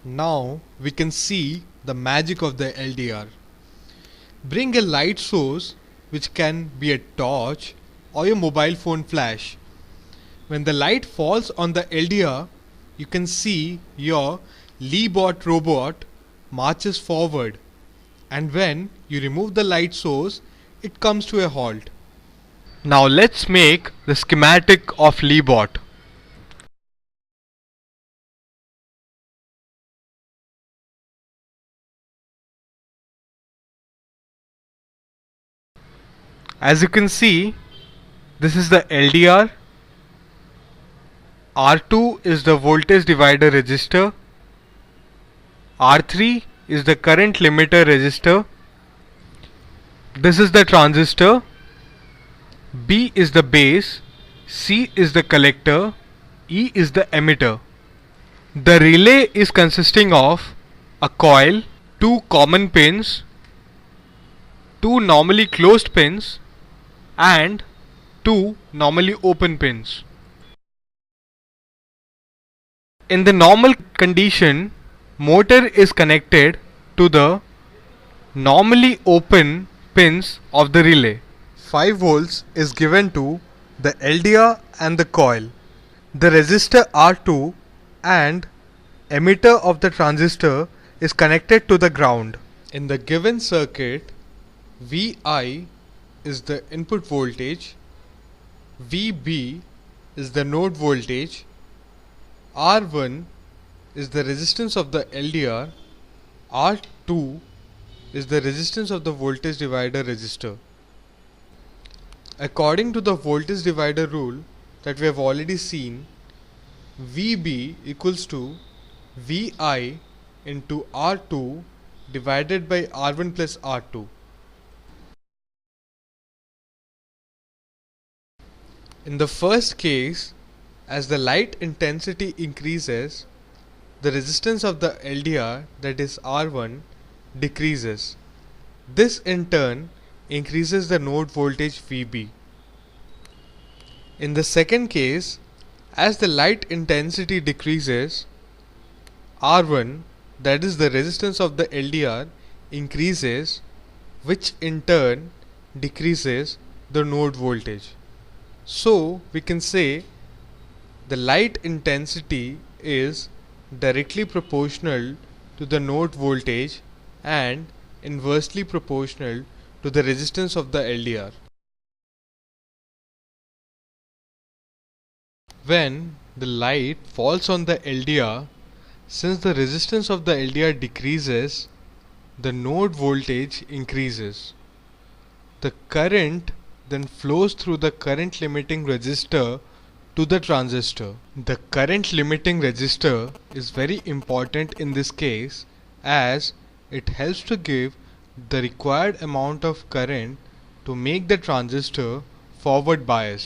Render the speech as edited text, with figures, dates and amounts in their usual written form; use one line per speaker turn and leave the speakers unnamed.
Now we can see the magic of the LDR. Bring a light source, which can be a torch or your mobile phone flash. When the light falls on the LDR, you can see your Leebot robot marches forward, and when you remove the light source, it comes to a halt. Now let's make the schematic of Leebot. As you can see, this is the LDR. R2 is the voltage divider resistor. R3 is the current limiter resistor. This is the transistor. B is the base. C is the collector. E is the emitter. The relay is consisting of a coil, two common pins, two normally closed pins, and two normally open pins. In the normal condition, motor is connected to the normally open pins of the relay. 5 volts is given to the LDR and the coil. The resistor R2 and emitter of the transistor is connected to the ground. In the given circuit, VI is the input voltage, VB is the node voltage, R1 is the resistance of the LDR, R2 is the resistance of the voltage divider resistor. According to the voltage divider rule that we have already seen, VB equals to VI into R2 divided by R1 plus R2. In the first case, as the light intensity increases, the resistance of the LDR, that is R1, decreases. This in turn increases the node voltage VB. In the second case, as the light intensity decreases, R1, that is the resistance of the LDR, increases, which in turn decreases the node voltage. So we can say the light intensity is directly proportional to the node voltage and inversely proportional to the resistance of the LDR. When the light falls on the LDR, since the resistance of the LDR decreases, the node voltage increases. The current then flows through the current limiting resistor to the transistor. The current limiting resistor is very important in this case, as it helps to give the required amount of current to make the transistor forward biased.